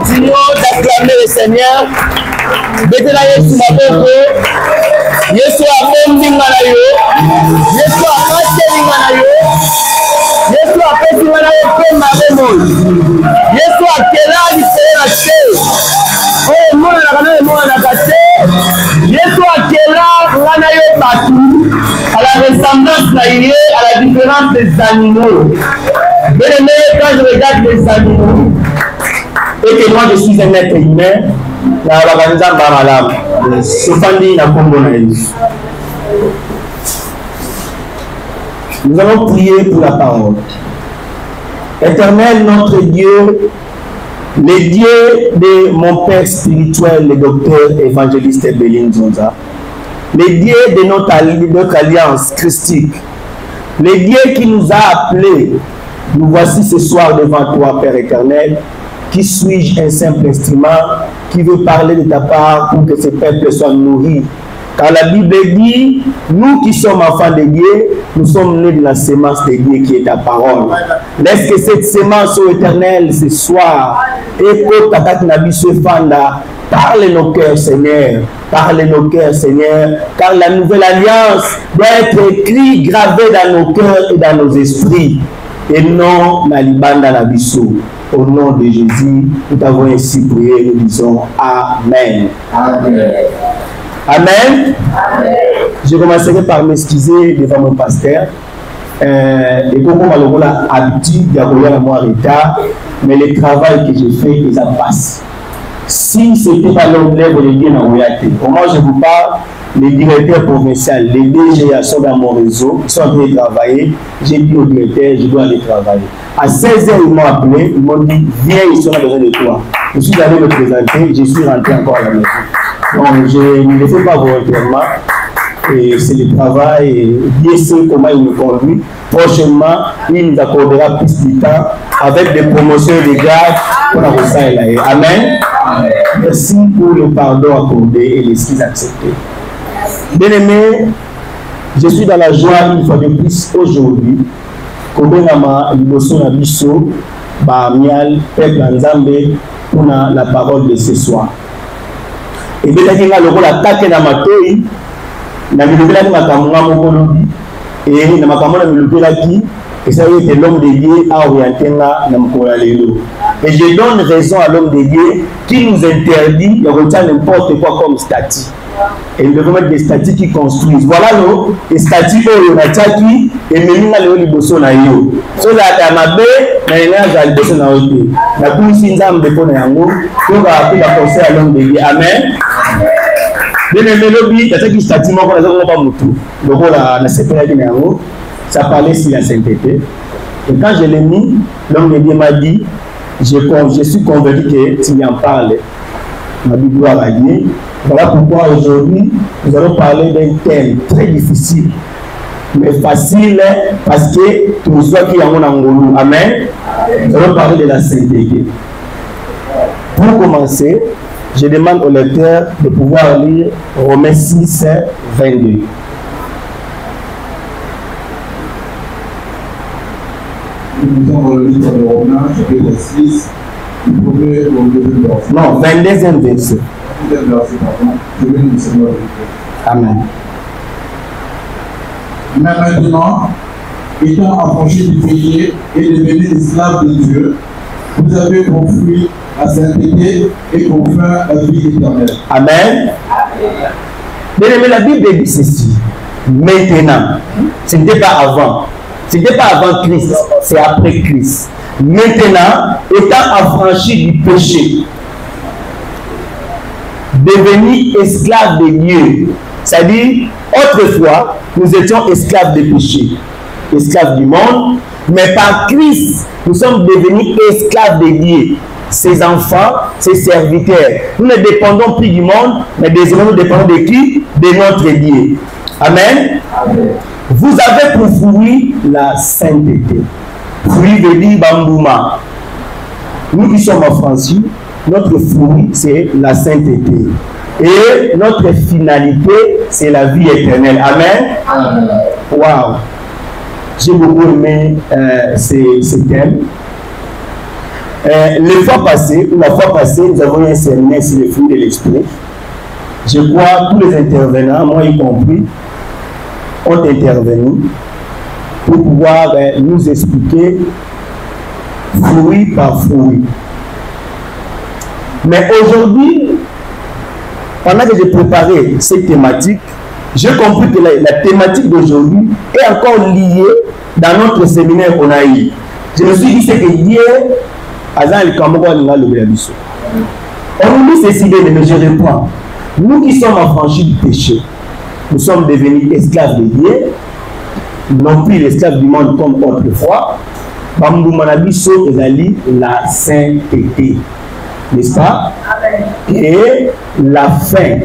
continuons d'acclamer le Seigneur. Betela Yesu maboko. Yesu akombi ngana yo. Yesu akateli ngana yo. Yesu apesi ngana yo pemba bemoi. Yesu akela lisela te. Oh mwana na kana mwana kate. Yesu akela ngana yo batu. À la ressemblance naïe, à la différence des animaux. Bien-aimé, quand je regarde les animaux, et que moi je suis un être humain, nous allons prier pour la parole. Éternel, notre Dieu, le Dieu de mon Père spirituel, le docteur évangéliste Béline Zonza, le Dieu de notre alliance christique, le Dieu qui nous a appelés, nous voici ce soir devant toi, Père éternel. Qui suis-je, un simple instrument qui veut parler de ta part pour que ce peuple soit nourri? Car la Bible dit, nous qui sommes enfants de Dieu, nous sommes nés de la sémence de Dieu qui est ta parole. Laisse que cette sémence, ô éternel, ce soir, parle nos cœurs, Seigneur. Parle nos cœurs, Seigneur. Car la nouvelle alliance doit être écrite, gravée dans nos cœurs et dans nos esprits. Et non, Nalibanda Nabiso. Au nom de Jésus, nous t'avons ainsi prié, nous disons Amen. Amen. Amen. Amen. Je commencerai par m'excuser devant mon pasteur. Et comme on a l'habitude d'avoir un mois retard, mais le travail que j'ai fait, ça passe. Si ce n'était pas l'anglais, vous l'avez dit dans comment je vous parle, les directeurs provinciaux, les DG sont dans mon réseau, ils sont en train de travailler. J'ai dit au directeur, je dois aller travailler. À 16h, ils m'ont appelé, ils m'ont dit, viens, ils sont besoin de toi. Je suis allé me présenter, je suis rentré encore à la maison. Donc, je ne le fais pas volontairement. Et c'est le travail, et Dieu sait comment il me conduit. Prochainement, il nous accordera plus de temps avec des promotions et des grades pour la recette. Amen. Amen. Merci pour le pardon accordé et l'excuse acceptée. Bien-aimé, je suis dans la joie une fois de plus aujourd'hui. Kobengama liboso na biso ba mial peuple nzambe pour la parole de ce soir. Et bien là le rôle attaqué na matoi na milobela ni makambo mokolobi et na makambo na milobela ki et ça y est l'homme de Dieu a orienté na mkola lelo. Et je donne raison à l'homme de Dieu qui nous interdit de retirer n'importe quoi comme statut. Et nous devons mettre des statuts qui construisent. Voilà les statuts où on a tchaki et même dans les bosso na yo. So that amabe na ina za bosso na ote. Na kusi nzambe ko na yango ko ba appeler la conseil à l'homme de Dieu. Amen. Bien aimé lobi tchaki statut moko na zo pas mutu. Donc la sepela ki na yango ça parlait sur la sainteté. Et quand je l'ai mis, l'homme de Dieu m'a dit je suis convaincu que tu en parles. Ma Bible gloire à Dieu. Voilà pourquoi aujourd'hui, nous allons parler d'un thème très difficile, mais facile parce que tout ce qui est en Angolou. Amen. Nous allons parler de la sainteté. Pour commencer, je demande au lecteur de pouvoir lire Romains 6, 22. Nous avons le livre de Romains, chapitre 6, non, 22e verset. Amen. Mais maintenant, étant affranchis du péché et devenus esclaves de Dieu, vous avez confus la sainteté et confert la vie éternelle. Amen. Mais la Bible dit ceci. Maintenant, ce n'était pas avant. Ce n'était pas avant Christ, c'est après Christ. Maintenant, étant affranchis du péché, devenus esclaves de Dieu. C'est-à-dire, autrefois, nous étions esclaves de péché, esclaves du monde, mais par Christ, nous sommes devenus esclaves de Dieu. Ses enfants, ses serviteurs. Nous ne dépendons plus du monde, mais désormais nous dépendons de qui? De notre Dieu. Amen. Amen. Vous avez pour fruit la sainteté. Fruit veut dire bambouma. Nous qui sommes en France, notre fruit c'est la sainteté. Et notre finalité c'est la vie éternelle. Amen. Amen. Wow. J'ai beaucoup aimé ce thème. Les fois passées, ou la fois passée, nous avons eu un séminaire sur les fruits de l'esprit. Je crois que tous les intervenants, moi y compris, ont intervenu pour pouvoir nous expliquer fruit par fruit. Mais aujourd'hui, pendant que j'ai préparé cette thématique, j'ai compris que la thématique d'aujourd'hui est encore liée dans notre séminaire qu'on a eu. Je me suis dit que hier, on nous dit ceci, mais je réponds. Nous qui sommes affranchis du péché, nous sommes devenus esclaves de Dieu, non plus l'esclave du monde comme autrefois. Bamboumanabiso ezali la sainteté, n'est-ce pas? Et la fin.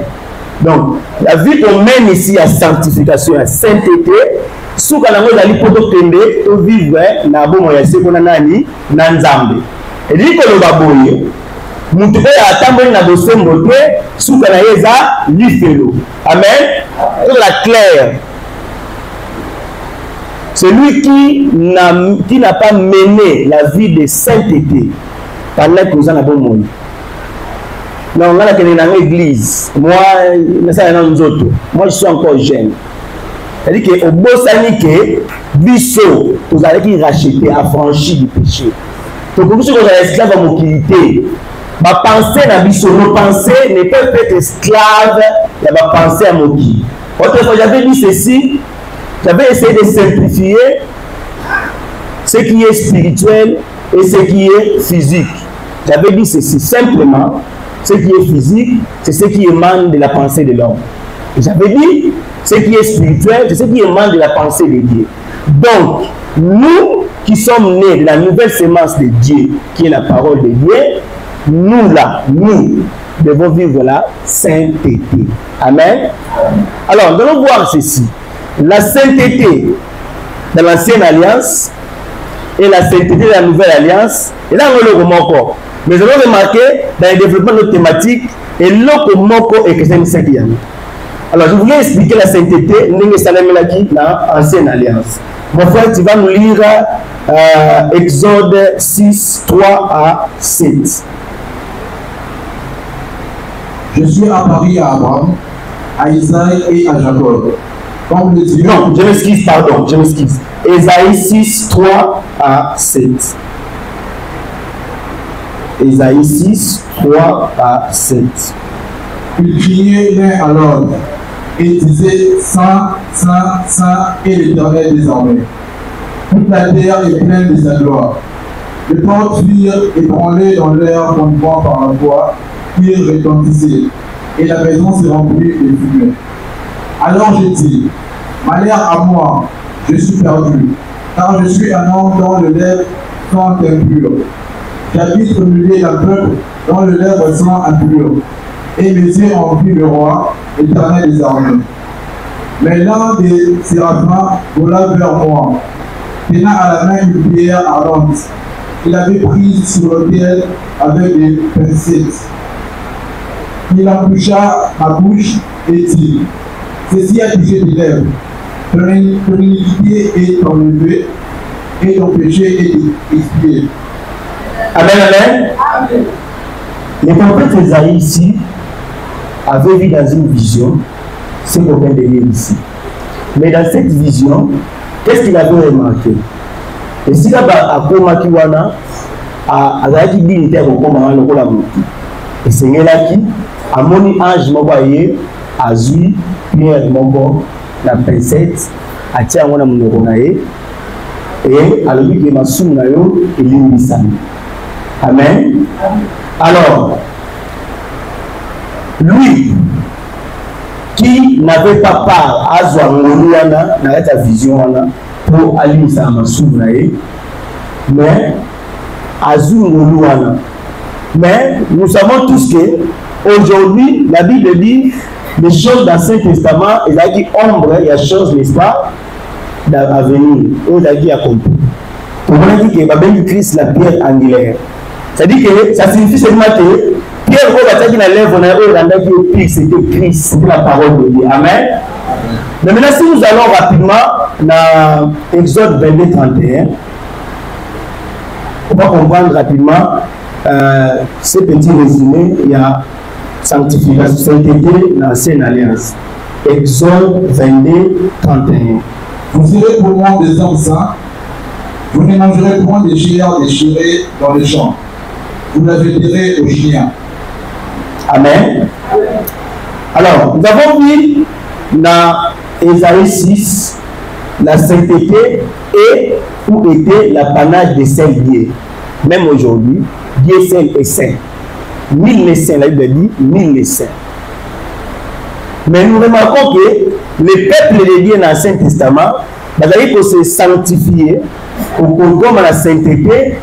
Donc, la vie qu'on mène ici à sanctification, à sainteté, sous qu'on a vivre na bomo ya seko na nani na nzambe. Et dit que le baboye, mutu a tamboli na bosembo te, sous qu'on a yeza lifelo. Amen. La claire. Celui qui n'a pas mené la vie de sainteté pendant que nous en avons bon. Non, on a dans l'église. Moi, je suis encore jeune. C'est-à-dire qu'au Bossanique, Bisso, vous allez racheter, affranchi du péché. Donc, pour ceux qui sont esclaves à mobilité, ma pensée n'a Bisso, nos pensées ne peuvent pas être esclaves de ma pensée à mobilité. Autrefois, j'avais dit ceci. J'avais essayé de simplifier ce qui est spirituel et ce qui est physique. J'avais dit ceci simplement, ce qui est physique, c'est ce qui émane de la pensée de l'homme. J'avais dit, ce qui est spirituel, c'est ce qui émane de la pensée de Dieu. Donc, nous qui sommes nés de la nouvelle sémence de Dieu, qui est la parole de Dieu, nous là, nous devons vivre la sainteté. Amen. Alors, nous allons voir ceci. La sainteté de l'ancienne alliance et la sainteté de la nouvelle alliance, et là on le remarque. Mais nous allons remarquer dans le développement de notre thématique, et l'autre mot est que c'est une sainteté. Alors je voulais expliquer la sainteté dans l'ancienne alliance. Mon frère, tu vas nous lire Exode 6, 3 à 7. Je suis apparu à Abraham, à Isaïe et à Jacob. Comme le Dieu... Non, je m'excuse, pardon, je m'excuse. Ésaïe 6, 3 à 7. Ésaïe 6, 3 à 7. Ils criaient l'un à l'autre et disaient Saint, Saint, Saint est l'Éternel désormais. Toute la terre est pleine de sa gloire. Les portes firent ébranler dans l'air fondement par la voix qui retentissait, et la maison s'est remplie de fumée. Alors j'ai dit, malheur à moi, je suis perdu, car je suis un homme dont le lèvre sont impurs. J'habite au milieu d'un peuple dont le lèvre sont impurs, et mes yeux ont vu le roi, l'Éternel des armées. Mais l'un des séraphins vola vers moi, tenant à la main une pierre ardente. Il avait prise sur l'autel avec des pincettes. Il en toucha ma bouche et dit, ceci a touché tes lèvres. Ton iniquité est enlevée et ton péché est expié. Amen, amen. Amen. Le prophète Esaïe ici avait vu dans une vision ce qu'on vient de lire ici. Mais dans cette vision, qu'est-ce qu'il avait remarqué? Et si là à Komakiwana, à Zaki à Kokoma, et c'est là qui a mon ange m'envoyé à Zui, Pierre Mongo, la pincette, à Tiawana Monogonae, et à l'objet de ma sounayo et l'unisami. Amen. Alors, lui qui n'avait pas part à Zouangouana, dans la vision pour aller à ma sounaye, mais à Zouangouana. Mais nous savons tous que aujourd'hui, la Bible dit les choses dans l'Ancien Testament, il a dit ombre, il y a choses, n'est-ce pas, à venir, il a dit accompli. On a dit que Babel Christ la pierre angulaire. C'est-à-dire que ça signifie seulement que Pierre qui la lèvre, on a dit c'était Christ, c'était la parole de Dieu. Amen. Mais maintenant, si nous allons rapidement dans Exode 22, 31, On va comprendre rapidement ce petit résumé. Il y a sanctification, sainteté, l'ancienne alliance. Exode 22, 31. Vous irez pour moi des hommes saints, vous ne mangerez point des géants déchirés dans les champs, vous la jeterez aux chiens. Amen. Alors, nous avons vu dans Ésaïe 6 la sainteté et où était l'apanage des saints liés. Même aujourd'hui, Dieu saint et saint. 1000 les saints, la Bible dit 1000 les saints. Mais nous remarquons que les peuples de Dieu dans l'Ancien Testament, ils ont se sanctifier au contrôle de la sainteté,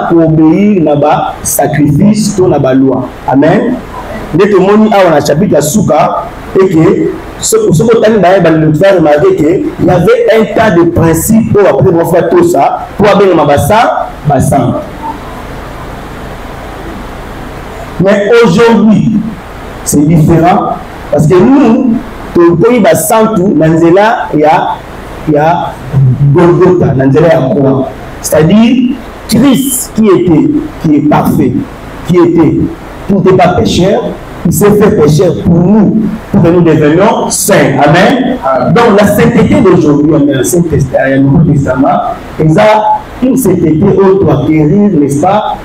pour obéir à la sacrifice, à la loi. Amen. Dès que nous avons un chapitre à Souka, et que ce que nous avons fait remarquer qu'il y avait un tas de principes pour après on faire tout ça, pour avoir un bassin. Mais aujourd'hui, c'est différent parce que nous, tout le pays bassin tout, Nanzela, il y a Golgotha, Nanzela, il y a quoi? C'est-à-dire Christ qui est parfait, qui n'était pas pécheur, il s'est fait pécheur pour nous, pour que nous devenions saints. Amen. Donc la sainteté d'aujourd'hui, dans l'Ancien Testament, le Nouveau Testament, il y a une sainteté où doit acquérir, n'est-ce pas,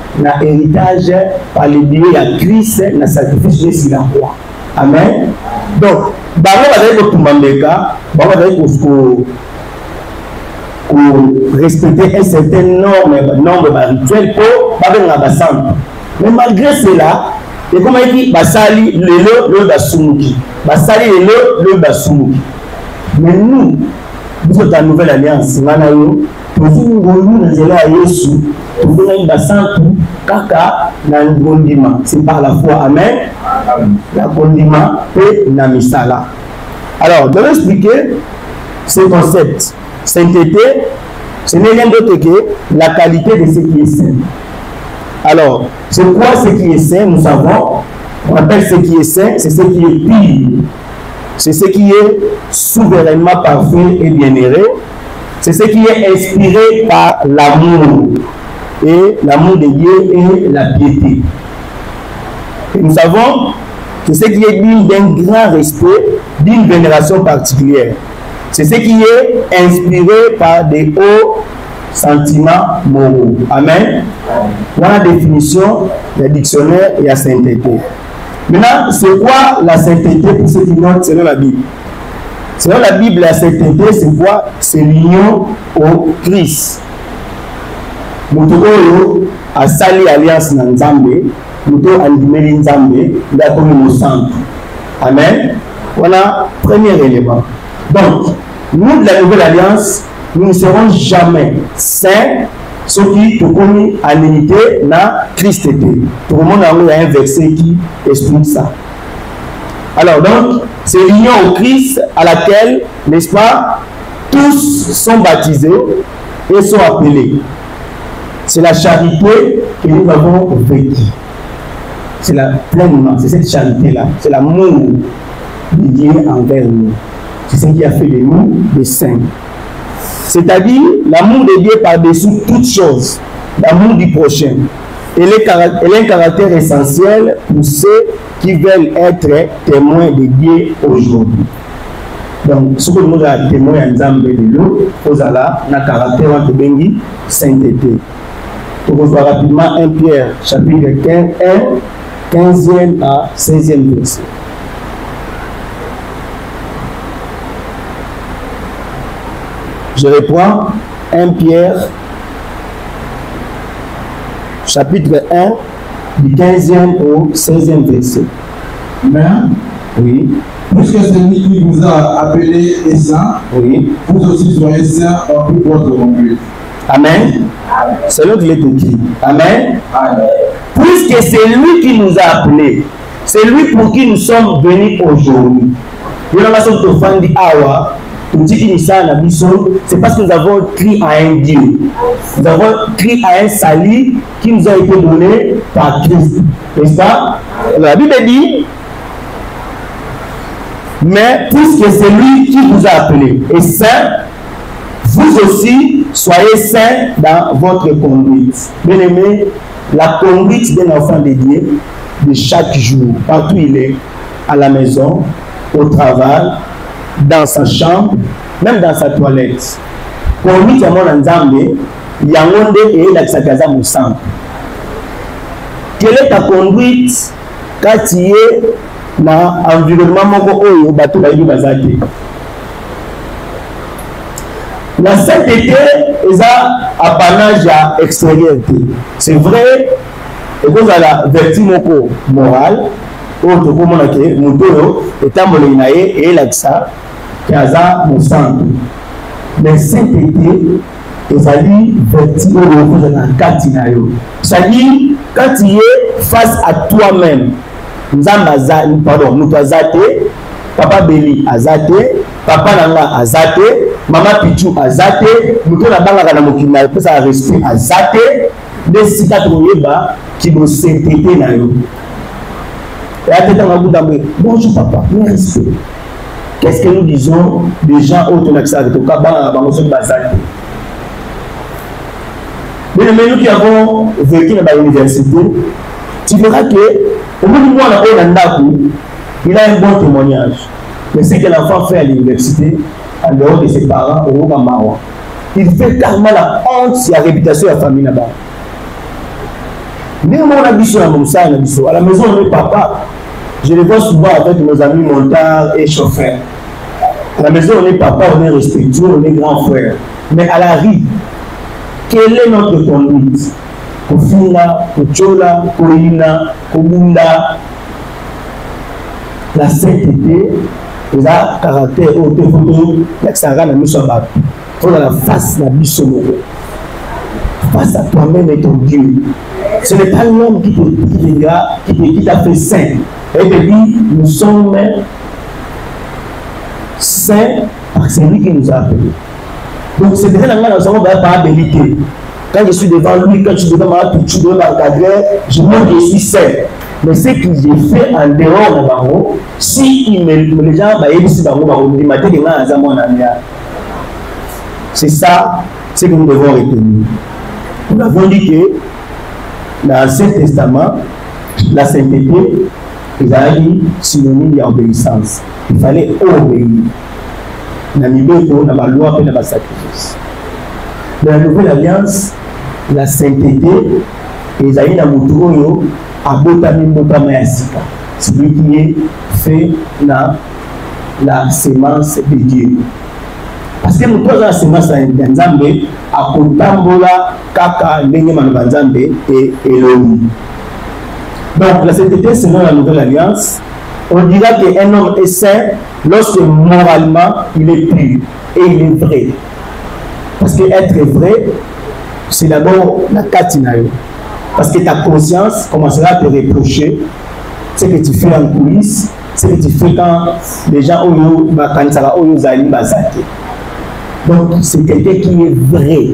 l'héritage par le Dieu à Christ, le sacrifice de sur la croix. Amen. Donc, pour respecter un certain nombre de rituels pour la sainte. Mais malgré cela, et comme il dit, basali le basumuki, basali le basumuki. Mais nous sommes la nouvelle alliance. Nous c'est par la foi. Amen. La condiment et la misala. Alors, je vais expliquer ce concept. Sainteté, ce n'est rien d'autre que la qualité de ce qui est saint. Alors, c'est quoi ce qui est saint? Nous savons, on appelle ce qui est saint, c'est ce qui est pur. C'est ce qui est souverainement parfait et bien-aimé. C'est ce qui est inspiré par l'amour. Et l'amour de Dieu et la piété. Et nous savons que ce qui est digne d'un grand respect, d'une vénération particulière. C'est ce qui est inspiré par des hauts sentiments moraux. Amen. Voilà la définition du dictionnaire et la sainteté. Maintenant, c'est quoi la sainteté pour ceux qui notent selon la Bible? Selon la Bible, la sainteté, c'est quoi? C'est l'union au Christ. Nous a sali alliance dans Nzambe, nous andimeli Nzambe, d'accord nous sommes. Amen. Voilà premier élément. Donc, nous de la nouvelle alliance, nous ne serons jamais saints, ceux qui pour qu'on en unité na Christ. Tout le monde a un verset qui explique ça. Alors donc, c'est l'union au Christ à laquelle, n'est-ce pas, tous sont baptisés et sont appelés. C'est la charité que nous avons vécue. C'est la pleinement, c'est cette charité-là, c'est l'amour de Dieu envers nous. C'est ce qui a fait de nous des saints. C'est-à-dire l'amour de Dieu par-dessus toutes choses, l'amour du prochain. Elle est un caractère essentiel pour ceux qui veulent être témoins de Dieu aujourd'hui. Donc, ce que nous avons témoin en Zambé de l'eau, nous avons un caractère de sainteté. On revoit rapidement 1 Pierre, chapitre 15e à 16e verset. Je reprends 1 Pierre, chapitre 1, du 15e au 16e verset. Mais, oui. Puisque celui qui vous a appelé est saint, oui. Vous aussi soyez saints en toute votre conduite. Amen. C'est là qu'il est écrit. Amen. Amen. Puisque c'est lui qui nous a appelés, c'est lui pour qui nous sommes venus aujourd'hui. C'est parce que nous avons crié à un Dieu. Nous avons crié à un salut qui nous a été donné par Christ. N'est-ce pas? La Bible dit, mais puisque c'est lui qui vous a appelé est saint, vous aussi soyez saints dans votre conduite. Bien aimé, la conduite d'un enfant de Dieu de chaque jour, partout il est, à la maison, au travail, dans sa chambre, même dans sa toilette. Conduite à mon ensemble, il y a un monde et la Tsakaza Moussan. Quelle est ta conduite quand tu es dans l'environnement où tu es? La sainteté est un apanage extérieur. C'est vrai, et vous avez la vertu morale, autre comme on a dit, Moutoyo, étant molinaye et l'axa, qui a mon sang. Mais sainteté, ils allaient vertu au niveau de la catinayo. C'est-à-dire, quand tu es face à toi-même, pardon, nous azate, papa Beli azate, papa Nanga azate, maman Pichou azate, nous na banga na mokina, pour ça respect azate, des citatroyeba qui me sainteté na yo. Et à tête en bout d'ambre, bonjour papa, merci. Qu'est-ce que nous disons des gens autour de ça, de Kabana, Bamoson Bazate? Mais nous qui avons vécu dans l'université, tu verras que au bout du mois, il a un bon témoignage. Mais ce que l'enfant fait à l'université, en dehors de ses parents, au Maroc, il fait carrément la honte sur la réputation de la famille là-bas. Nous, on a vu sur à la maison, on est papa. Je le vois souvent avec nos amis montards et chauffeurs. À la maison, on est papa, on est respectueux, on est grand frère. Mais à la rue, quelle est notre conduite? Kofina, Kochola, Koina, Komunda. La sainteté, il a caractère au photo, l'exara n'a mis sur la on a la face de la bisomoro. Face à toi-même et ton Dieu. Ce n'est pas l'homme qui t'a fait saint. Et te dit, nous sommes saints par celui qui nous a appelés. Donc c'est vrai que nous avons pas habilité. Quand je suis devant lui, quand je suis devant ma petite, devant ma cadre, je montre que je suis saint. Mais ce que j'ai fait en dehors de Baro, si les gens c'est ça ce que nous devons retenir. Nous avons dit que dans l'Ancien Testament, la sainteté est synonyme d'obéissance. Il fallait obéir. Dans la loi et dans le sacrifice. Dans la Nouvelle Alliance, la sainteté est dans Moutoyo à Botami Motamayasika. Celui qui est fait dans la sémence de Dieu. Parce que nous avons la sémence de Nzambe à Kotambola, Kaka, Nengeman Banzambe et Elohim. Donc la sainteté selon la Nouvelle Alliance, on dira qu'un homme est saint lorsque moralement il est pur et il est vrai. Parce que être vrai, c'est d'abord la katinayo. Parce que ta conscience commencera à te reprocher ce que tu fais en coulisses, ce que tu fais quand les gens ont eu. Donc c'est quelqu'un qui est vrai.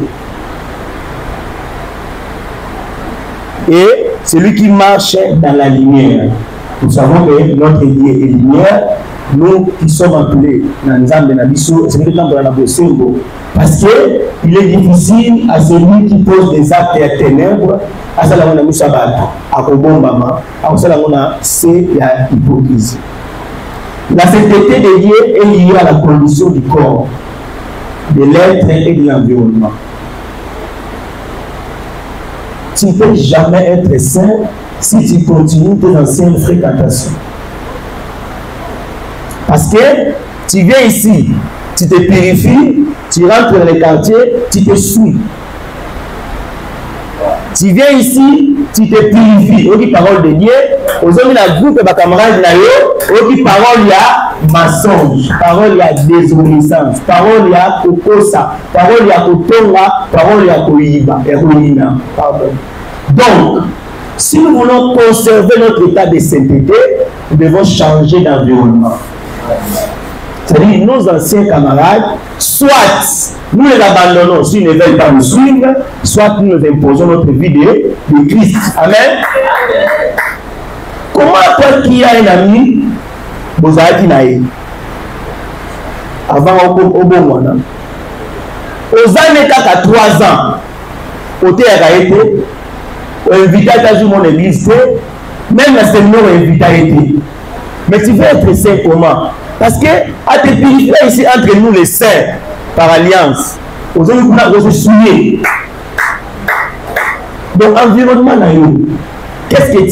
Et celui qui marche dans la lumière. Nous savons que notre Dieu est lumière. Nous qui sommes appelés dans Nzambe Nabiso, c'est le temps de la Bosembo. Parce qu'il est difficile à celui qui pose des actes et à ténèbres, à Salamona Moussabata, à Kobombama, à Salamona, c'est la hypocrisie. La sainteté de Dieu est liée à la condition du corps, de l'être et de l'environnement. Tu ne peux jamais être saint si tu continues tes anciennes fréquentations. Parce que tu viens ici, tu te purifies, tu rentres dans les quartiers, tu te souilles. Tu viens ici, tu te purifies. On dit parole de Dieu. Aux hommes, la groupe et ma camarade, on dit parole, il y a mensonge, parole, il y a désobéissance, parole, il y a kokosa, parole, il y a kotonga, parole, il y a koyiba, héroïna. Donc, si nous voulons conserver notre état de sainteté, nous devons changer d'environnement. C'est-à-dire, nos anciens camarades, soit nous les abandonnons s'ils ne veulent pas nous suivre, soit nous nous imposons notre vie de Christ. Amen. Comment après qu'il y a un ami, vous avez dit avant au bon moment, aux années 3 ans, côté a été, invité à jouer mon église, même la séminaire invité à été. Mais tu veux être saint comment? Parce que à te purifier ici entre nous les saints par alliance, aux années où on se souillé. Donc, environnement, qu'est-ce que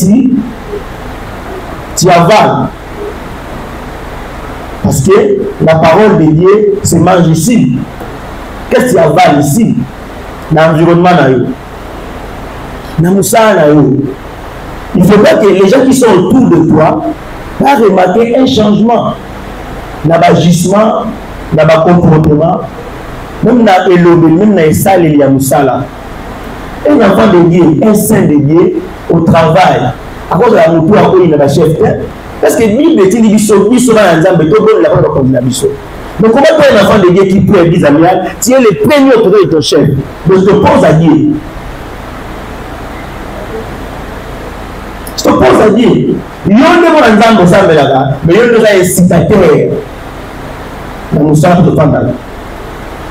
tu avales? Parce que la parole de Dieu se mange ici. Qu'est-ce que tu avales ici? L'environnement, il ne faut pas que les gens qui sont autour de toi va remarquer un changement dans l'agissement, dans le comportement, même dans l'élobé, même dans les salles, il y a Moussala. Un enfant de Dieu, un saint de Dieu, au travail, à cause de la moto, à cause de la chef. Parce que Bible dit qu'il y a un ensemble, il a pas de la mission. Donc, comment tu es un enfant de Dieu qui peut être amiable, tu es le premier autorité de ton chef. Donc, je te pose à Dieu. Je te pose à Dieu. Il y a un ensemble ensemble là-bas, mais il y a un incitateur. Dans le centre de Fandala.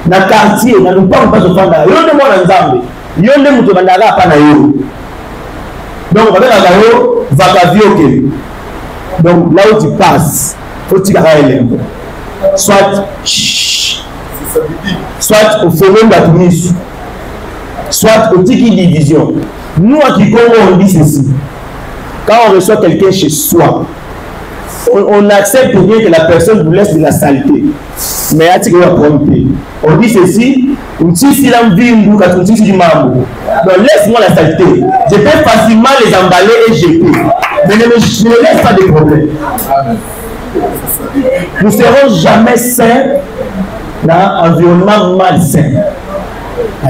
Dans le quartier, dans le parc de Fandala. Il y a un ensemble. Il y a un ensemble de Fandala. Donc, on va dire à donc, là où tu passes, il faut que tu gardes soit au phénomène d'atomisme, soit au tiki division. Nous, à Kikongo, on dit ceci. Quand on reçoit quelqu'un chez soi, on accepte bien que la personne vous laisse de la saleté. Mais à Kikongo, on dit ceci. Donc laisse-moi la saleté. Je peux facilement les emballer et jeter. Mais ne me laisse pas de problème. Nous ne serons jamais sains dans un environnement malsain.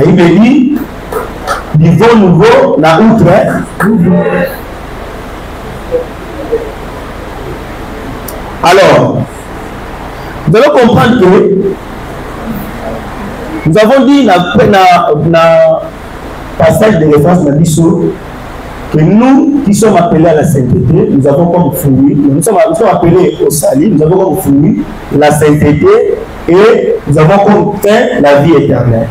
Il me dit, niveau nouveau, la outre. Alors, vous allez comprendre que nous avons dit dans le passage de référence de l'Issou que nous qui sommes appelés à la sainteté, nous avons comme fruit, nous sommes appelés au salut, nous avons comme fruit la sainteté et nous avons comme fin la vie éternelle.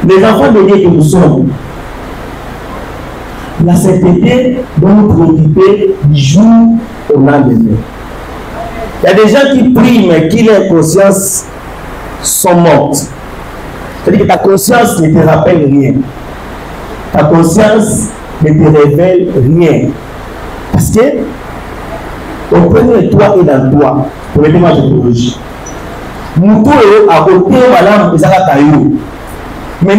Les enfants de Dieu que nous sommes, la sainteté doit nous préoccuper du jour au lendemain. Il y a des gens qui prient, mais qui leur conscience sont mortes. C'est-à-dire que ta conscience ne te rappelle rien. Ta conscience ne te révèle rien. Parce que au premier toi et dans toi, pour aider ma théologie. Nous à côté, madame, ils ont mais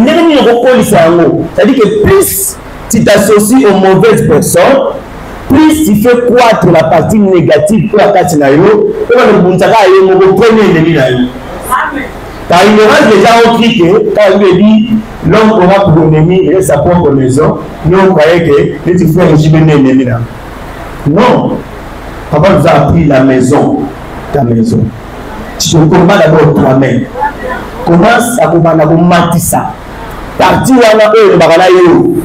c'est-à-dire que plus tu t'associes aux mauvaises personnes, plus tu fais croître la partie négative pour la partie naïo, par ignorance, les gens ont cru que quand il me dit l'homme aura pour ennemi et sa propre maison, nous on croyait que les petits frères régime ennemi là. Non, papa nous a appris la maison, ta maison. Tu commences d'abord toi-même. Commence à commencer ça. Parti où on a eu le bagalayo.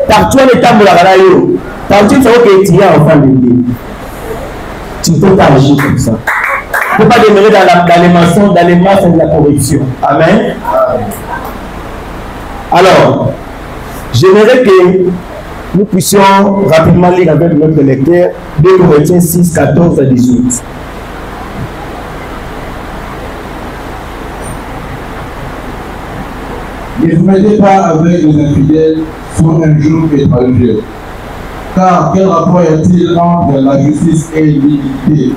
Parti où on est à bagalayo. Parti où tu es enfant de Dieu. Tu ne peux pas agir comme ça. Il ne faut pas demeurer dans les mensonges, dans les masses et de la corruption. Amen. Alors, j'aimerais que nous puissions rapidement lire avec notre lecteur 2 Corinthiens 6, 14 à 18. Ne vous mettez pas avec les infidèles sur un jour étranger. Car quel rapport y a-t-il entre la justice et l'iniquité?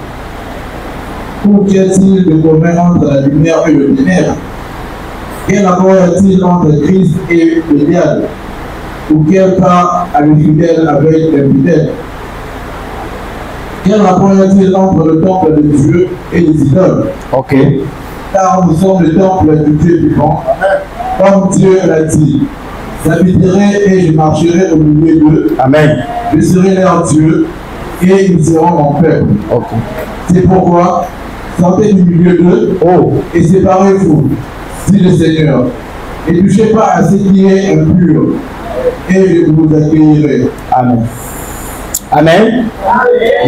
Ou qu'y a-t-il de commun entre la lumière et le ténèbre? Quel rapport y a-t-il entre Christ et le diable? Ou quel part a le fidèle avec l'infidèle? Quel rapport y a-t-il entre le temple de Dieu et les idoles? Ok. Car nous sommes le temple du Dieu vivant. Comme Dieu l'a dit, j'habiterai et je marcherai au milieu d'eux. Amen. Je serai leur Dieu et ils seront mon peuple. Okay. C'est pourquoi, sortez du milieu d'eux et séparez-vous, dit le Seigneur. Et ne touchez pas à ce qui est impur et je vous accueillerai. Amen. Amen.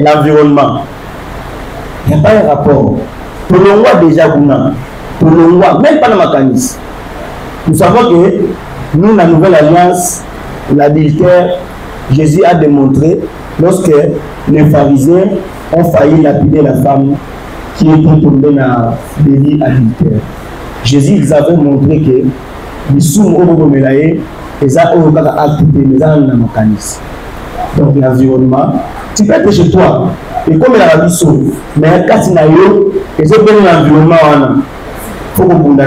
L'environnement. Il n'y a pas un rapport. Pour le roi déjà, pour le roi, même pas dans ma canisse. Nous savons que nous, la nouvelle alliance, l'adultère, Jésus a démontré lorsque les pharisiens ont failli lapider la femme qui était tombée dans le délit adultère. Jésus ils avaient montré que les soum au niveau melaye et ça au cas activité mais ça dans ma canisse. Donc l'environnement, tu peux être chez toi et comme il a la vie mais quand tu n'as eu et c'est bien l'environnement faut que vous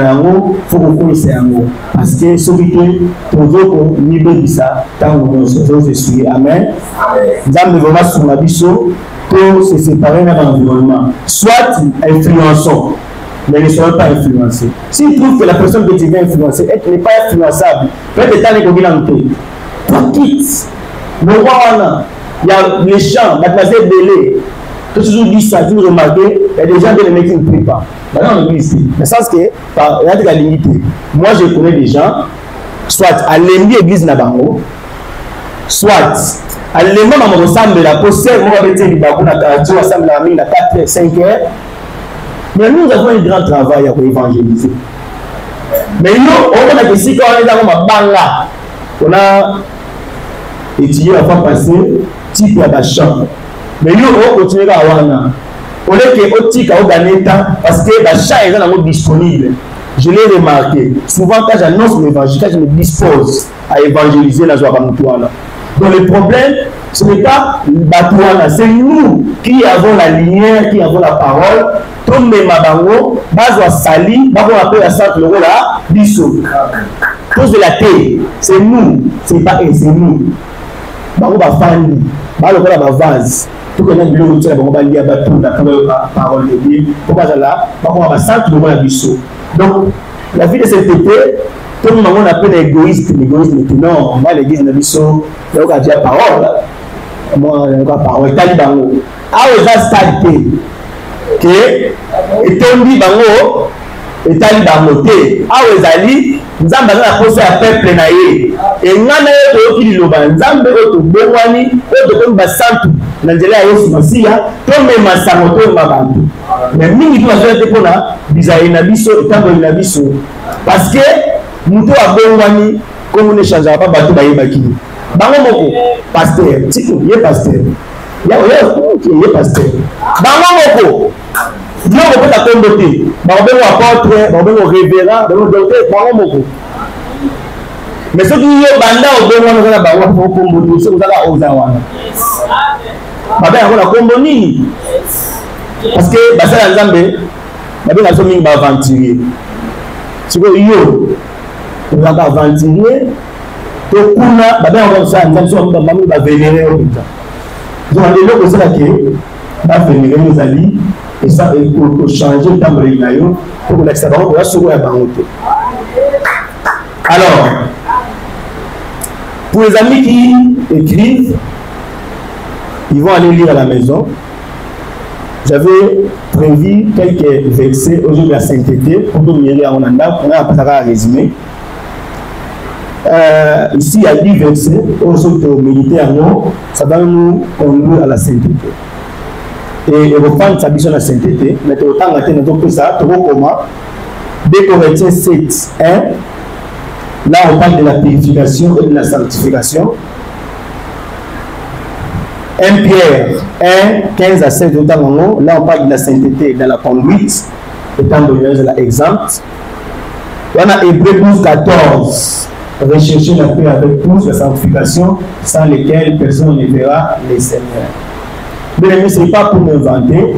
faut que vous parce que ce qui est pour vous niveau ça tant que vous êtes amen. Nous avons vraiment sur la vie pour se séparer de l'environnement, soit influençant, mais ne soyez pas influencé. S'il trouve que la personne que tu viens influencer n'est pas influençable, peut-être que tu as une toi quitte. Le roi, il y a les champs, mademoiselle Bélé, tout ce que je dis ça, vous remarquez, il y a des gens qui ne prient pas. Maintenant, on l'église, mais ça, c'est que, il y a de la limite. Moi, je connais des gens, soit à l'église Nabango, soit à l'église Nabango, ensemble, la possède, moi, je vais dire, on a ensemble, la 4, 5 heures. Mais nous avons un grand travail à évangéliser. Mais nous, on a ici, quand on est dans ma banga, on a étudié la fois passée, type à la chambre. Mais nous, on continue à avoir un. On est que au à gagner temps parce que la chambre est disponible. Je l'ai remarqué. Souvent, quand j'annonce l'évangile, quand je me dispose à évangéliser la joie Bamutouana. Donc, le problème, ce n'est pas Batouana, c'est nous qui avons la lumière, qui avons la parole. Tout le mabango, Bazoa Sali, Bazo appelle la sainte le là, Bissou. Tous de la terre, c'est nous, c'est pas eux, c'est nous. Bazo Bafandi, Bazo la vase. Tout le monde veut dire que Bazo Balia Batou, la parole de Dieu. Pourquoi là, Bazo la sainte le là, Bissou. Donc, la vie de cet été, tout le monde appelle l'égoïste, non, moi l'église de Bissou, il y a déjà parole. Moi, il y a parole, Talibango. Ah, oui, ça c'est que etondi bango etali bamote awo ezali nzambe na posa ya peuple na ye engana yo to kililoba nzambe oto bongwani oto ko basantu na nzela ya Yesu Masiya to mema sango to mabantu mais mingi tu azala te pona bizaye na biso etambo na biso parce que muto abongwani comme ne change pas bato bayebaki bango moko pasteur tiko ye pasteur ya pasteur bango moko Dieu peut la tomber. Bango apôtre, bango révérend, bango docteur, bango moko. Mais ce qui est banda au bango na bango kombo, ce que ça a ozawana. Baba yango na kombo nini? Parce que basala nzambe, babe na somi ba aventurier. Siko yo, on va aventurier. To kuna baba yango sa nzambe so ba mamu ba vénérer au putain. Donc les locaux c'est là que ba vénérer nos amis. Et ça, il faut changer le temps de l'Inayo pour que l'extérieur soit sur la banque. Alors, pour les amis qui écrivent, ils vont aller lire à la maison. J'avais prévu quelques versets aujourd'hui à sainteté pour nous mirer à Onanda, on a un résumé. Ici, il y a 10 versets, aujourd'hui, méditer à nous, ça va nous conduire à la sainteté. Et reprendre sa mission de la sainteté, mais autant que nous ça, comment 2 Corinthiens 7, 1, là on parle de la purification et de la sanctification. 1 Pierre 1, 15 à 16, là on parle de la sainteté dans la conduite, étant donné l'exemple. On a Hébreux 12, 14, rechercher la paix avec tous, la sanctification, sans lesquelles personne ne verra les Seigneurs. Mais ce n'est pas pour m'inventer.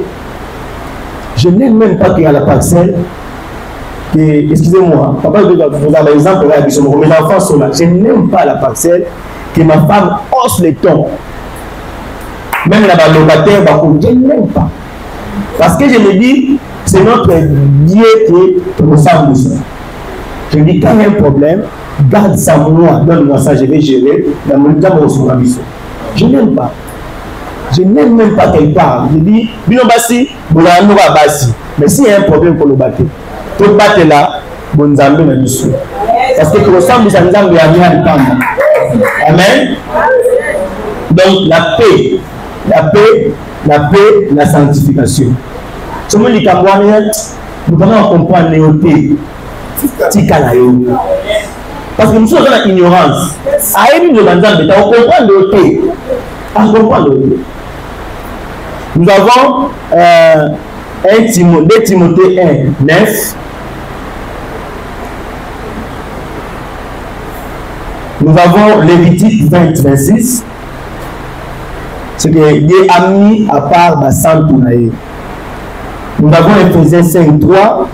Je n'aime même pas qu'il y a la parcelle. Excusez-moi, papa, vous avez l'exemple, mes enfants sont là. Je n'aime pas la parcelle que ma femme hausse les tons. Même la locataire, je n'aime pas. Parce que je me dis, c'est notre Dieu qui ressemble ça. Je me dis, quand il y a un problème, garde ça moi, donne-moi ça, je vais gérer. Je n'aime pas. Je n'aime même pas qu'elle parle. Je dis, Binobasi, Basi. Mais s'il y a un problème pour le battre, tout battre là, bon Zambé n'a pas. Parce que le sang de Zambé a bien entendu. Amen. Donc la paix, la sanctification. Ce monde est à moi, nous allons comprendre les côtés. Parce que nous sommes dans l'ignorance. Aïe, nous allons comprendre le côté. On comprend le côté. Nous avons 2 Timothée 1, 9. Nous avons Lévitique 20, 26. C'est que Dieu a mis à part la sainte. Nous avons Éphésiens 5, 3.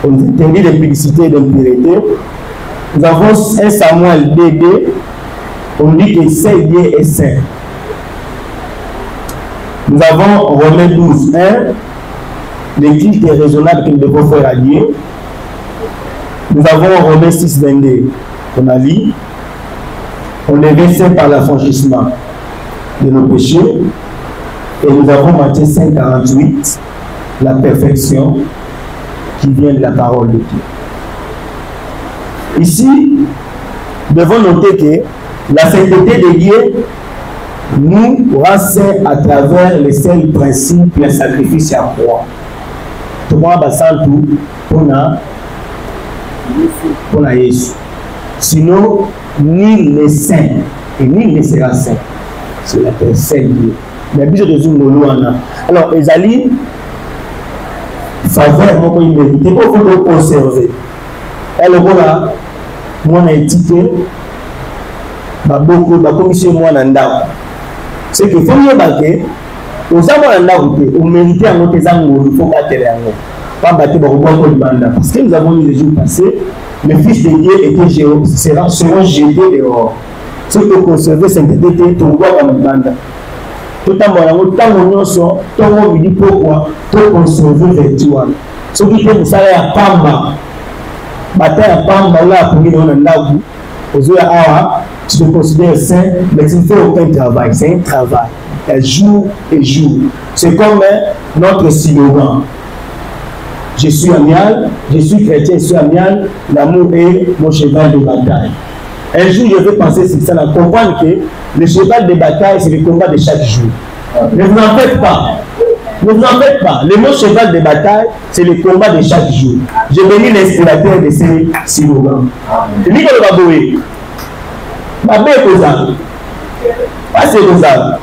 On interdit l'impudicité et l'impureté. Nous avons 1 Samuel 2, 2. On dit que c'est Dieu est saint. Nous avons Romains 12, 1. Le culte est raisonnable que nous devons faire à Dieu. Nous avons Romains 6, 22. On a lu. On est versé par l'affranchissement de nos péchés. Et nous avons Matthieu 5, 48. La perfection qui vient de la parole de Dieu. Ici, nous devons noter que la sainteté de Dieu nous rend saints à travers les seuls principes et le sacrifice à croix. Tout le monde va s'en tout pour Jésus. Sinon, nul n'est saint et nul ne sera saint. C'est la personne de Dieu. Mais bien de Zumolo. Alors, Ezali, faveur, moi, il mérite. Il faut conserver. Alors, voilà, moi, on a étiqueté. Beaucoup, comme si moi, on a c'est qu'il faut mieux battre. Aux amants, on mérite à notre amour, il faut battre les amours. Pas battre pour parce que nous avons eu les jours passés, le Fils de Dieu seront jetés dehors. Ceux qui ont conservé cette sainteté, tout le monde dans le bande. Tout le monde sont, tout le monde dit pourquoi, tout conserver vertu. Ceux qui ont ça à Pamba, bataille à Pamba, là, pour nous, on a aux yeux à tu te considères saint, mais tu ne fais aucun travail. C'est un travail. Jour et jour. C'est comme notre slogan. Je suis amial, je suis chrétien, je suis amial, l'amour est mon cheval de bataille. Un jour, je vais penser sur ça, comprendre que le cheval de bataille, c'est le combat de chaque jour. Ne vous en faites pas. Ne vous en faites pas. Le mot cheval de bataille, c'est le combat de chaque jour. Je bénis l'inspirateur de ces slogans. Nicolas Baboué. Ma belle cosa. Pas c'est cosa.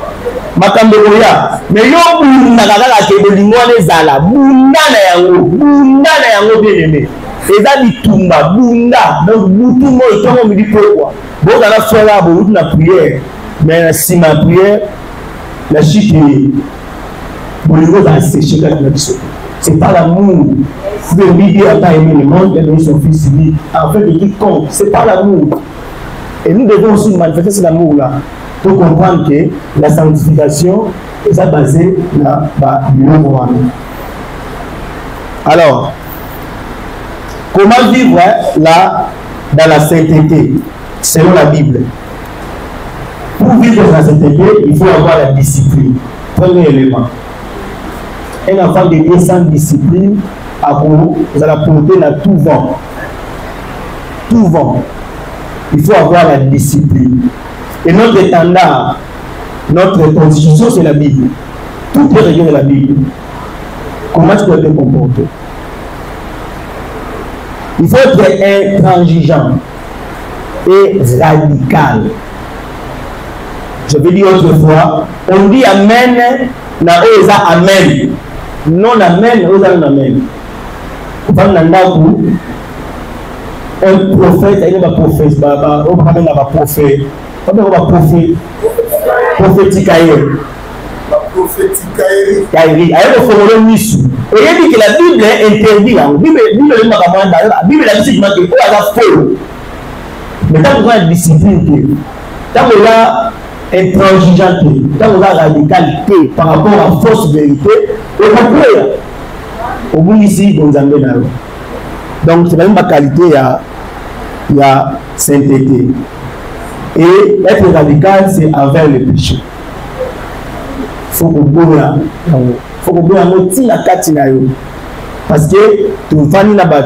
Ma camberoya. Mais yo bunda kaka ke bolingone zala. Bunda na yango bien aimé. Eza bitumba bunda. Donc butu mo itongo mi di pourquoi. Bo kana sola bo na prière. Mais si ma prière la chute bolingo va sécher la biso. C'est pas l'amour. Le Dieu a pas aimé le monde, il a donné son fils lui. En fait, il compte. C'est pas l'amour. Et nous devons aussi manifester cet amour-là pour comprendre que la sanctification est basée dans le nouveau. Alors, comment vivre là dans la sainteté selon la Bible? Pour vivre dans la sainteté, il faut avoir la discipline. Premier élément. Un enfant de Dieu sans discipline, vous allez porter dans tout vent. Tout vent. Il faut avoir la discipline. Et notre standard, notre constitution, c'est la Bible. Tout est réglé de la Bible. Comment tu dois te comporter? Il faut être intransigeant et radical. Je vais dire autrefois, on dit Amen, na oza Amen. Non Amen, oza Amen. On parle d'un un prophète, il y a un prophète, on parle d'un prophète, on parle d'un prophète, prophétique ailleurs. Kairi, il y a un formulaire Nisu. Et il dit que la Bible est interdite. La Bible a dit que c'est faux. Mais tant qu'on a discipline, tant qu'on a intransigeanté, tant qu'on a radicalité par rapport à la fausse vérité, on va courir. Au bout ici, on en est. Donc, c'est la même qualité, il y a sainteté. Et être radical, c'est envers le péché. Il faut qu'on bouge là. Il faut qu'on bouge là. Parce que tout le monde a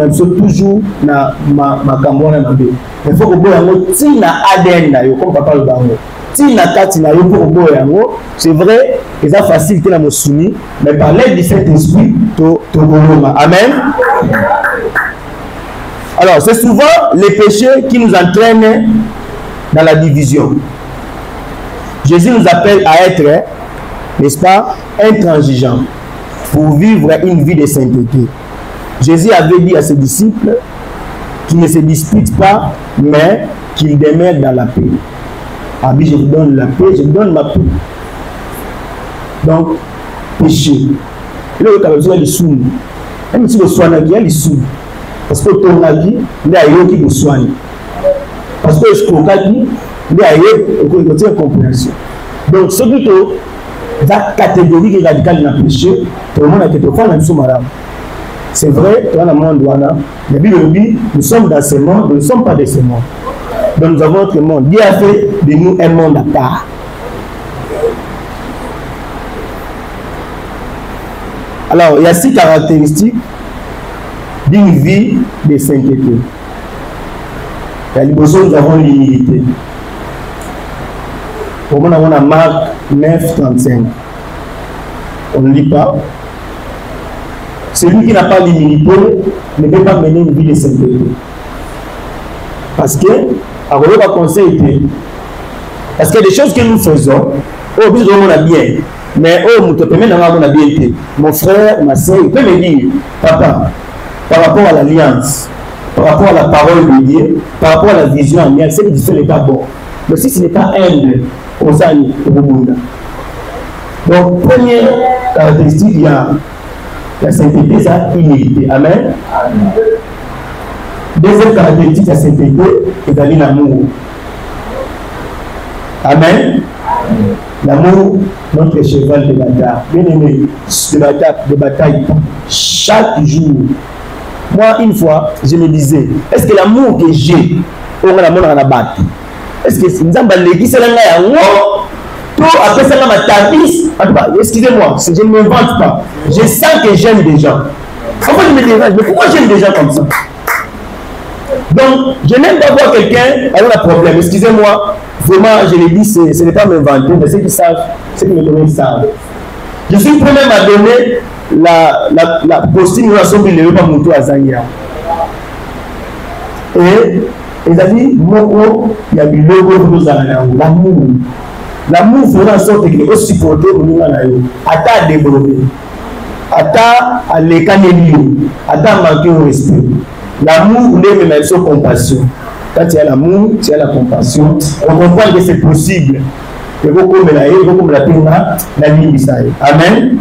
toujours na ma cambone. Il faut qu'on bouge là. ADN là, comme papa le bango. c'est vrai, c'est facile que la me soumis, mais par l'aide du Saint-Esprit, amen. Alors, c'est souvent les péchés qui nous entraînent dans la division. Jésus nous appelle à être, n'est-ce pas, intransigeants pour vivre une vie de sainteté. Jésus avait dit à ses disciples qu'ils ne se disputent pas, mais qu'ils demeurent dans la paix. Ah oui, je vous donne la paix, je vous donne ma paix. Donc, péché. Et là, il y a des sous. Même si vous soignez, il y a des sous. Parce que ton avis, il y a des qui vous soignent. Parce que je crois qu'il y a une compréhension. Donc, ce plutôt, la catégorie qui est radicale dans le péché, tout le monde a été fois dans le sous-marin. C'est vrai, dans le monde, la Bible dit, nous sommes dans ce monde, nous ne sommes pas de ce monde. Donc nous avons notre monde. Dieu a fait de nous un monde à part. Alors, il y a 6 caractéristiques d'une vie de sainteté. Nous avons l'humilité. Pour moi, on a Marc 9, 35. On ne lit pas. Celui qui n'a pas l'humilité ne peut pas mener une vie de sainteté. Parce que, alors, on va conseiller. Parce qu'il y a des choses que nous faisons, oh, plus on a bien, mais oh, nous te permettons d'avoir bien été. Mon frère, ma soeur, il peut me dire, papa, par rapport à l'alliance, par rapport à la parole de Dieu, par rapport à la vision alliance, c'est que ce n'est pas bon. Mais si ce n'est pas humble, on s'en est au Bunda. Donc, première caractéristique, il y a la sainteté, c'est l'humilité. Amen. Deuxième caractéristique de la sainteté, c'est l'amour. Amen. L'amour, notre cheval de bataille. Bien aimé, de bataille. Chaque jour. Moi, une fois, je me disais, est-ce que l'amour que j'ai, on a l'amour dans la bataille? Est-ce que c'est un après ça, ma tabisse, excusez-moi, je ne m'invente pas. Je sens que j'aime des gens. Pourquoi je me dérange? Mais pourquoi j'aime des gens comme ça? Donc, je n'aime pas voir quelqu'un avec un problème. Excusez-moi, vraiment, je l'ai dit, ce n'est pas m'inventer, mais ceux qui savent, ceux qui me connaissent savent. Je suis prêt même à donner la postine de la somme de l'Europe à Moutou à Zania. Et ils ont dit, Moko, il y a du logo de nous à l'amour. L'amour fera en sorte qu'il est aussi porté au niveau de l'amour. Ata développé. Ata à l'écanélio. Ata manquer au respect. L'amour, on est même sur compassion. Quand il y a l'amour, il y a la compassion. On comprend que c'est possible. Et vous comme la pena, la vie d'Israël. Amen.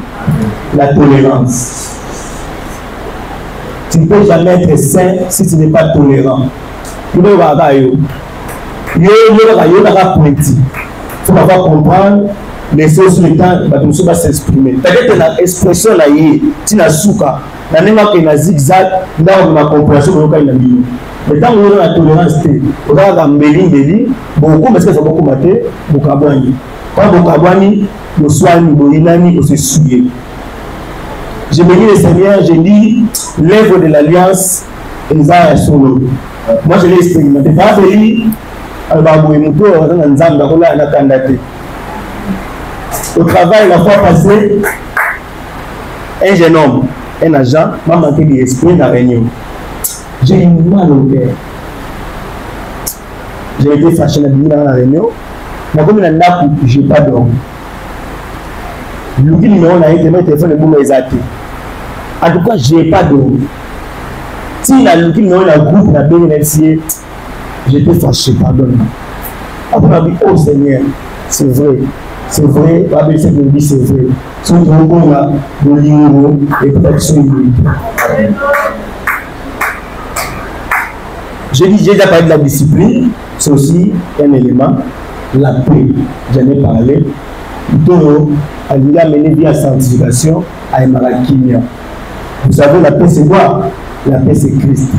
La tolérance. Tu ne peux jamais être saint si tu n'es pas tolérant. Tu ne vas pas yo. Yo n'a pointi. Il faut avoir comprendre les choses sur le temps, il va s'exprimer. Peut-être que l'expression là, tu n'as souka. Dans les marques, il y a zigzag, dans ma compréhension, il y a mis. Mais tant qu'on a la tolérance, on a la méline, beaucoup, mais c'est beaucoup maté, beaucoup abouani. Quand beaucoup abouani, nous soignons, nous inani, nous se souillons. Je me dis le Seigneur, je lis l'œuvre de l'Alliance, Esaïe Solo. Moi, je l'ai expérimenté. Par exemple, au travail, la fois passée, un jeune homme, un agent, m'a manqué d'esprit dans la réunion. J'ai eu mal au cœur. J'ai été fâché dans la réunion. Mais comme il n'a je n'ai pas dormi. Le numéro a été mon téléphone de boum exact. En tout cas, je n'ai pas dormi. Si il a le numéro de groupe, la BNFC, j'étais fâché, pardonne-moi. Après, on a dit, oh Seigneur, c'est vrai, c'est vrai, la BNFC me dit, c'est vrai. Si on trouve là, nous livrons et peut-être sur une. J'ai déjà parlé de la discipline, c'est aussi un élément. La paix, j'en ai parlé. Toro, elle a mené via sanctification à Emarakinia. Vous savez, la paix c'est quoi? La paix c'est Christ.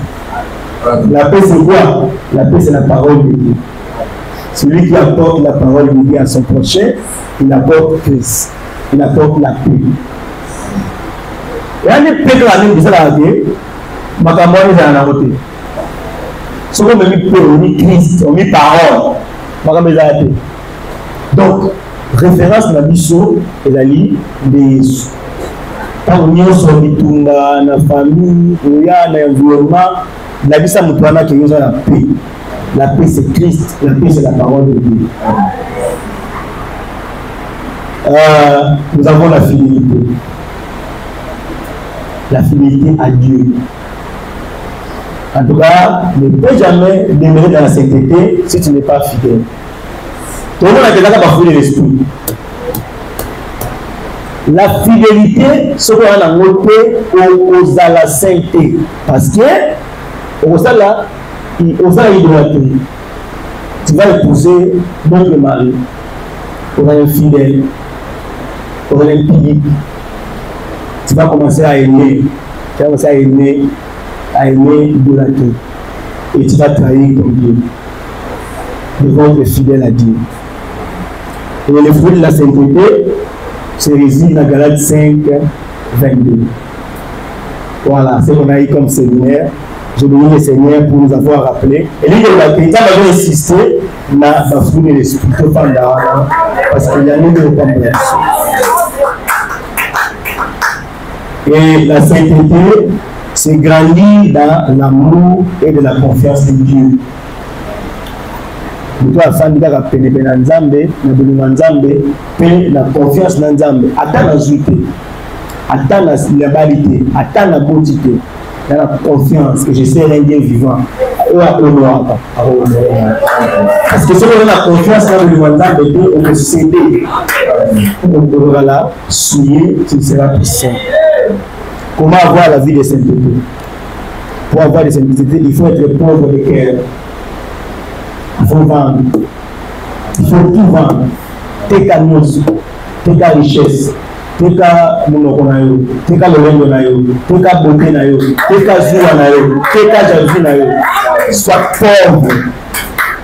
La paix c'est quoi? La paix c'est la parole de Dieu. Celui qui apporte la parole de Dieu à son prochain, il apporte Christ. Il apporte la paix. Et on est prêt à la même de ça la paix. Ma campagne est dans la beauté. Ce qu'on a mis paix, on a mis Christ, on a mis parole. Ma campagne est dans la paix. Donc, référence na biso ezali des tant nyonso bitunga na famille oya na environnement la bisa mutu wana ke yoza la paix. La paix c'est Christ, la paix c'est la parole de Dieu. Nous avons la fidélité. La fidélité à Dieu. En tout cas, ne peux jamais demeurer dans la sainteté si tu n'es pas fidèle. Tout le monde a déjà pas fouillé l'esprit. La fidélité, ce qu'on a noté aux à la sainteté. Parce que, aux à la idolâtrie, tu vas épouser notre mari. Tu vas être fidèle. Tu vas être pilique. Tu vas commencer à aimer. Tu vas commencer à aimer l'idolâtrie. Et tu vas trahir ton Dieu. Devant être fidèle à Dieu. Et le fruit de la sainteté se résume dans Galates 5, 22. Voilà, c'est ce qu'on a eu comme séminaire. Je bénis le Seigneur pour nous avoir rappelé. Et lui, il a insisté dans le fruit de l'esprit, parce qu'il y a une compréhension. Et la sainteté, c'est grandir dans l'amour et de la confiance en Dieu. Mutu afandi kaka pene na Nzambe na bolingo Nzambe pe na confiance na Nzambe ata na zuite ata na libéralité ata na beauté dans la confiance que je sais un Dieu vivant parce que si on a la confiance dans bolingo Nzambe on peut céder on peut la souiller tu seras puissant. Comment avoir la vie de sainteté? Pour avoir de sainteté il faut être pauvre de cœur. Il faut vendre. Il faut tout vendre. Tes camions, tes richesses, tes monoconayo, tes lorengonayo, tes beauté nayo, tes zouanayo, tes jalousie. Sois pauvre.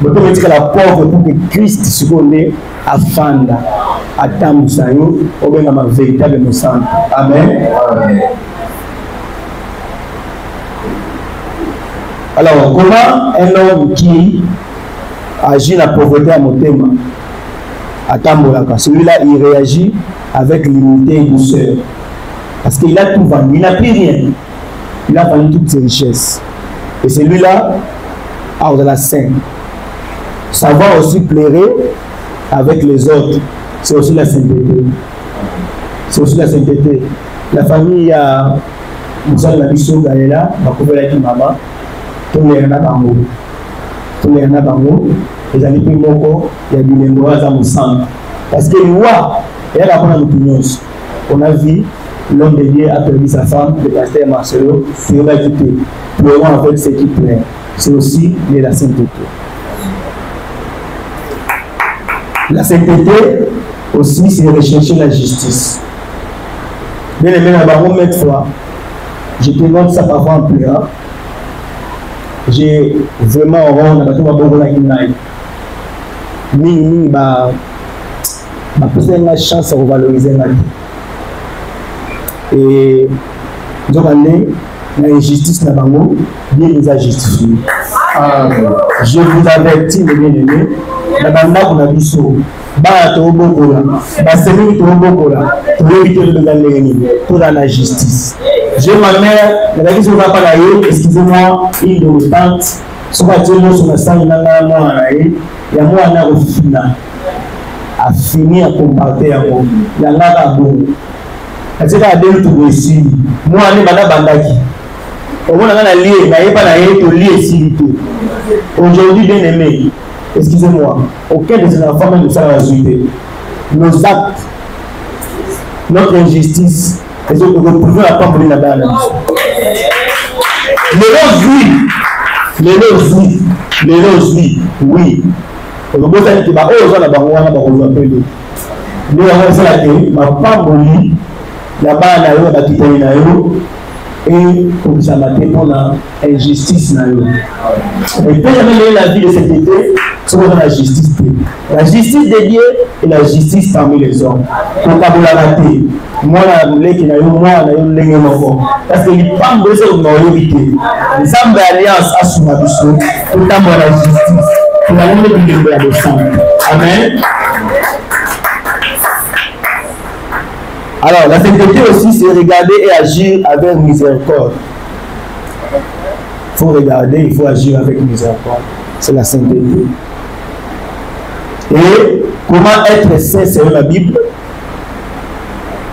Mais comme dit que la pauvre pour que Christ se connaisse à Fanda, à Tamusayo, au bien ma véritable sang. Amen. Alors, comment un homme qui agit la pauvreté à mon thème à Tambolaka, celui-là il réagit avec l'unité et douceur parce qu'il a tout vendu, il n'a plus rien, il a vendu toutes ses richesses et celui-là hors de la scène savoir aussi pleurer avec les autres, c'est aussi la sainteté, c'est aussi la sainteté. La famille a Moussa la Bissou Gaëla, ma couverte qui maman, tout le monde a bango, tout le monde a bango. Les amis qui m'ont il y a du mémoire à mon sang. Parce que loi, elle a on a vu l'homme de Dieu a permis sa femme, le pasteur Marcelo, et on a quitté. Pleurant avec ce qui plaît. C'est aussi de la sainteté. La sainteté aussi, c'est rechercher la justice. Bien aimé, la baronne, maintes fois, je te montre ça parfois en pleurant. J'ai vraiment honte à la poser une chance à revaloriser la vie. Et donc, l'injustice n'a pas bien nous a justifié. Je vous avertis, mes bien-aimés, la bande qu'on a vu sur pour la justice. J'ai ma mère, elle a dit qu'on va pas la excusez-moi, il de nos tantes, sur la télé, sur la salle, il y a moi à finir à combattre à moi. Il y a là à bon. C'est à dire tout ici. Moi, je suis à Bandaki. Au moins, on a lié, il n'y a pas de lié ici. Aujourd'hui, bien aimé, excusez-moi, aucun de ces enfants ne sera résulté. Nos actes, notre injustice, les autres ne pouvons pas brûler la balle. Les roses, oui. Le beau temps qui va oser la banque, on va appeler. Nous avons fait la télé, ma femme lit, la balle n'a eu, la petite n'a eu, et comme ça m'a fait pour l'injustice n'a eu. Et puis, jamais la vie de cet été, c'est la justice. La justice de Dieu et la justice parmi les hommes. Pour pas vous la rater. Moi, la voulais qu'il y ait moi, la voulais qu'il parce que les femmes de ce qu'on évité. Les hommes d'alliance à son abusson, pour la justice. Pour la vie de Dieu. Amen. Alors, la sainteté aussi, c'est regarder et agir avec miséricorde. Il faut regarder, il faut agir avec miséricorde. C'est la sainteté. Et comment être saint selon la Bible?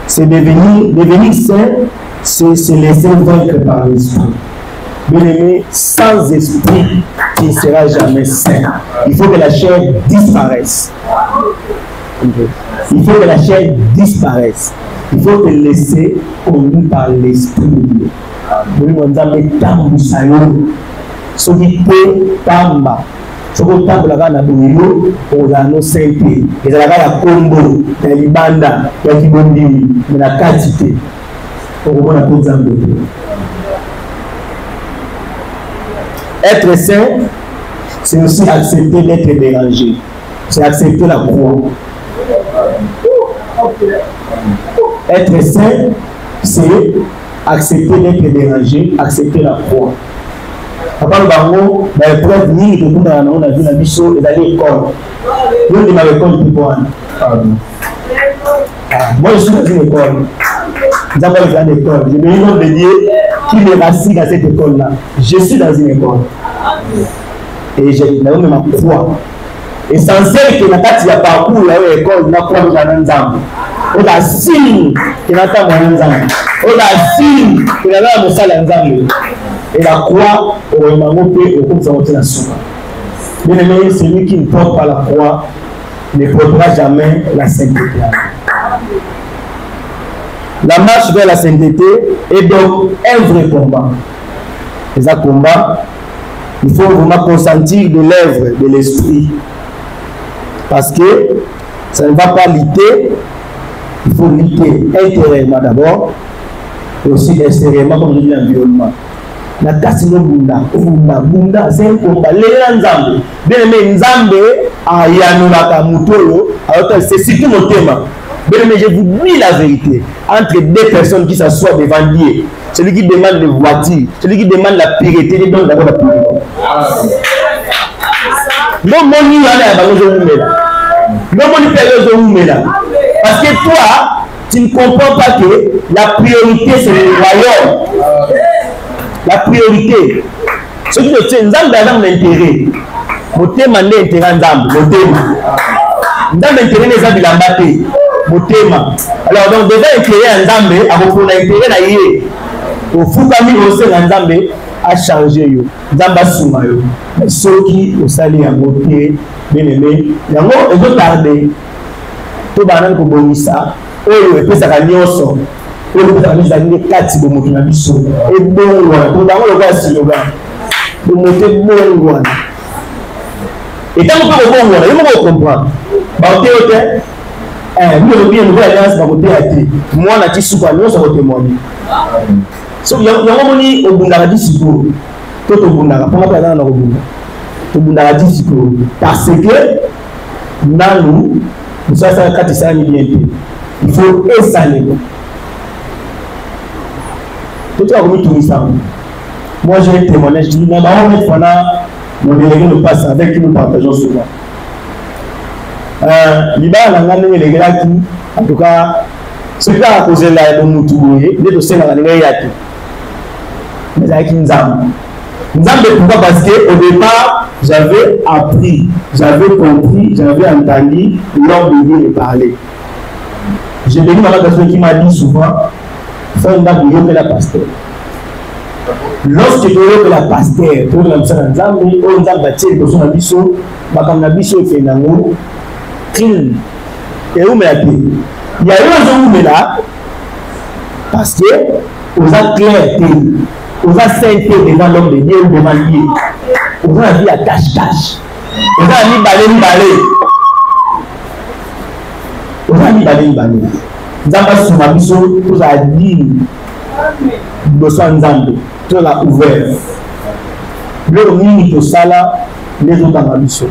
C'est devenir saint, c'est se laisser vaincre par l'esprit. Bien-aimé, sans esprit, tu ne seras jamais saint. Il faut que la chair disparaisse. Il faut que la chair disparaisse. Il faut te laisser conduire par l'esprit de Dieu. Ce qui peut tamba. Ce qui tamba la boyo, on a nos saintetés. Et la combo, la libanda, la kibondi, la quantité. On a tout ça. Être saint, c'est aussi accepter d'être dérangé. C'est accepter la croix. Être saint, c'est accepter d'être dérangé, accepter la croix. Papa le bango, dans les preuves, on a vu la bichot et d'aller à l'école. Nous, on a l'école pour moi. Moi, je suis dans une école. Nous avons fait une école. Je me demande de Dieu qui est assis dans cette école-là. Je suis dans une école. Et j'ai même ma croix. Essentiel que nakati ya parcours là école na croix dans nzambe. On a signe que na ta mwana nzambe. On a signe que na la mosala nzambe. Et la croix au mangope au comme ça on tient la souma. Bien aimé, celui qui ne porte pas la croix ne portera jamais la sainteté. La marche vers la sainteté est donc un vrai combat. Et ce combat, il faut vraiment consentir de l'œuvre de l'esprit. Parce que ça ne va pas lutter, il faut lutter intérieurement d'abord, et aussi extérieurement comme je dis l'environnement. La tasse no bunda, c'est un combat. Les nzambe, bien aimé nzambe, a yanolaka mutolo, alors c'est surtout mon thème. Bien aimé, je vous dis la vérité. Entre deux personnes qui s'assoient devant Dieu, celui qui demande les voitures, celui qui demande la pureté, il donne d'abord la pureté. Non, mon niveau parce que toi, tu ne comprends pas que la priorité c'est le royaume. La priorité. Ce qui te tient, nous avons l'intérêt. Mon thème est l'intérêt d'Amb. Nous avons l'intérêt des gens de la bataille. Mon thème. Alors, donc, déjà, l'intérêt d'Amb, à votre intérêt d'ailleurs, au fou famille aussi, l'Amb a changé. Zamba Souma. Ceux qui au sali à beauté, bien aimé, il y a un peu tardé. Tout le monde a dit ça. Oh, et puis ça a gagné au son. Oh, le petit a gagné 4 de mon abisso. Et bon, tout le monde a dit le gars. Le moté bon. Et tant que vous bon, il faut comprendre. Baoté, nous avons bien une nouvelle alliance dans côté athée. Moi, on a dit souvent, nous sommes témoignés. So, il y a un moment où on a dit tout au bundara, pas mal dans le bundara. Au bundara dit parce que nous sommes à 400 millions. Il faut essayer. Tout à l'heure, tout ça. Moi, j'ai un témoignage. Je dis, non, mon délégué nous passe avec qui nous partageons souvent. Liba, en tout cas, ce qui a causé là, de nous tout, il est aussi dans la négative. Mais avec une âme. Pourquoi? Parce qu'au départ, j'avais appris, j'avais compris, j'avais entendu l'homme de Dieu parler. J'ai venu à la personne qui m'a dit souvent, fais une dame de la pasteur. Lorsque tu veux que la pasteur, tu veux que la personne ensemble, on a bâti une personne à biso, ma biso fait un amour, clean. Et où m'a dit? Il y a eu un jour là, parce que, on a clarté. On a sainté devant l'homme de Dieu, devant Dieu. On a dit à cache-cache. On a dit balé. On a dit balé. Nous avons sur ma mission, tout a dit, besoin d'Ambo, tout l'a ouvert. Le mini pour ça là, les autres dans la mission.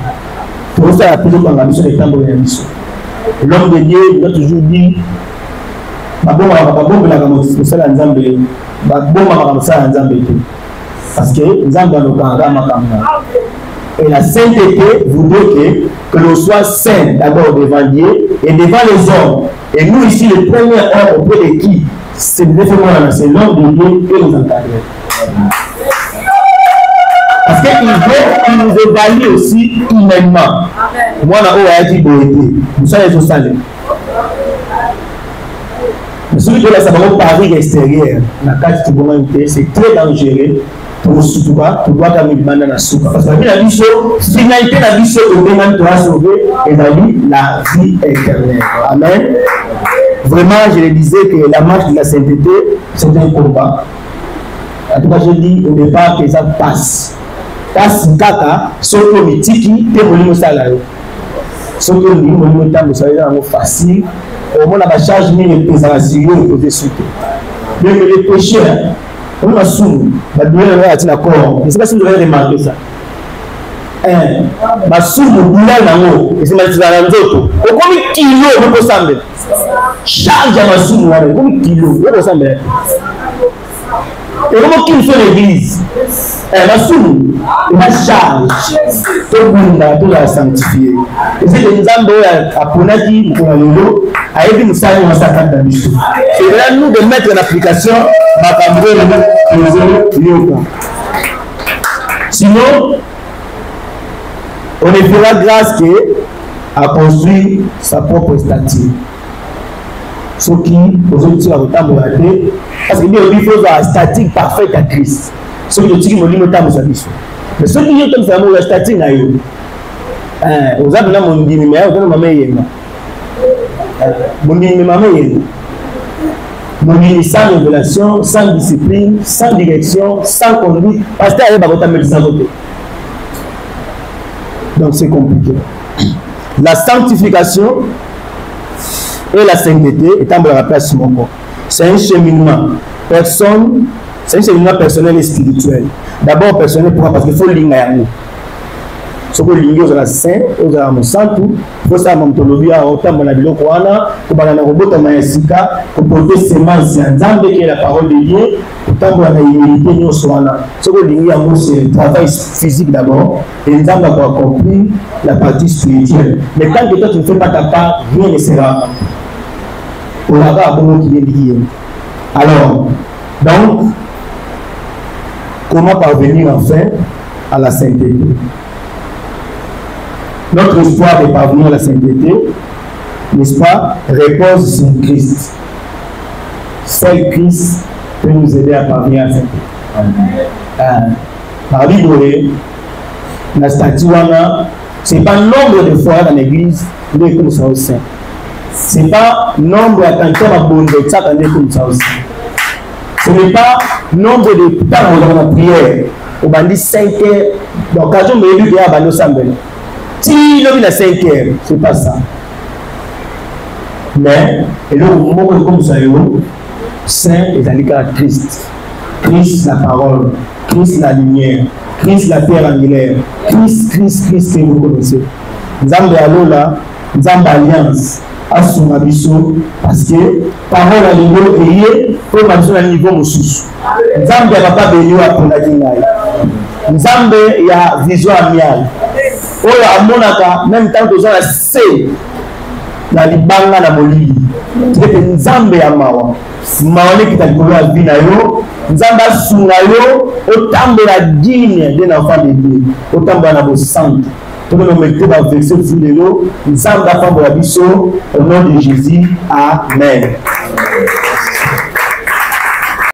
Pour ça, il y a toujours dans la mission, les temps de la mission. L'homme de Dieu doit toujours dire, parce que nous avons et la sainteté voudrait que l'on soit saint d'abord devant Dieu et devant les hommes. Et nous ici, le premier homme auprès de qui c'est l'homme de Dieu que nous encadrons. Parce qu'il nous évalue aussi humainement. Moi, je suis nous sommes les salés. Celui qui a sa pari extérieur, c'est très dangereux pour nous soutenir, pour nous demander la soupe. Parce que la finalité de la vie, c'est de sauver et la vie éternelle. Amen. Vraiment, je le disais que la marche de la sainteté, c'est un combat. En tout cas, je dis au départ que ça passe. Passe kaka, sur le mitiki, et le salaire. Sur le niveau de salaire, c'est facile. Au moins, la charge de préservation est côté souté. Mais les pécheurs, on a souvent, la douleur est d'accord. Je ne sais pas si vous avez remarqué ça. Ma soupe de boulot, et c'est ma tizananzoto. Au combien de kilos vous pouvez s'en charge à ma soupe, combien de kilos vous pouvez s'en et comment qu'il fait l'église? La soupe, la charge, tout le monde a sanctifié. Et c'est que nous avons appris pour le lot, à aider nous savoir dans sa carte d'habitude. C'est là nous de mettre en application ma caméra et nous. Sinon, on ne fera grâce qu'à construire sa propre statue. Ce qui, aujourd'hui, va vous parce qu'il faut une statue parfaite à Christ. Ce qui est le mais ceux qui ont comme la statue, vous avez mon numéro, vous avez mon sans révélation, sans discipline, sans direction, sans conduite. Parce que votre médecin voté. Donc c'est compliqué. La sanctification et la sainteté, étant la place mon c'est un cheminement. C'est un cheminement personnel et spirituel. D'abord personnel, pourquoi? Parce qu'il faut l'ingénier à nous. Ce que l'ingénier aux saint, aux âmes santes, il faut savoir que autant mon abilot koana, que mon robot maïsika, que porter semence en Zambé qui est la parole de Dieu, autant mon humilité nous soana. Ce que l'ingénier à nous c'est le travail physique d'abord, et Zambé a compris la partie spirituelle. Mais tant que toi tu ne fais pas ta part, rien ne sera. On a pas bon qui est lié. Alors, donc, comment parvenir enfin à la sainteté? Notre espoir de parvenir à la sainteté, n'est-ce pas, repose sur Christ. Seul Christ peut nous aider à parvenir à la sainteté. Par rigoler, la statue, ce n'est pas le nombre de fois dans l'église que nous sommes saints. Ce n'est pas nombre à tenter à bondir ça quand comme ça aussi. Ce n'est pas nombre de temps dans la prière. On va dire 5 heures. Donc quand on me dit qu'il y a un ensemble, si l'homme a 5 heures, ce n'est pas ça. Mais et le moment comme ça, saint est indiqué à Christ. Christ la parole, Christ la lumière, Christ la terre angulaire, Christ que vous connaissez. Nous avons là, nous avons alliance. Parce que parole à niveau et pour marcher à niveau moussous. Nzambe va pas bénir à pour la dinaï. Nzambe y a vision amiale. Oh la monaka même temps que ça c'est la libanga na molili. C'est Nzambe ya mawa. Maone qui t'a collé à binayo. Nzamba sungayo autant de la digne d'un enfant de Dieu. Autant de la beau sang. Tout le monde mettait dans le verset de l'eau, nous sommes d'accord pour la mission au nom de Jésus. Amen.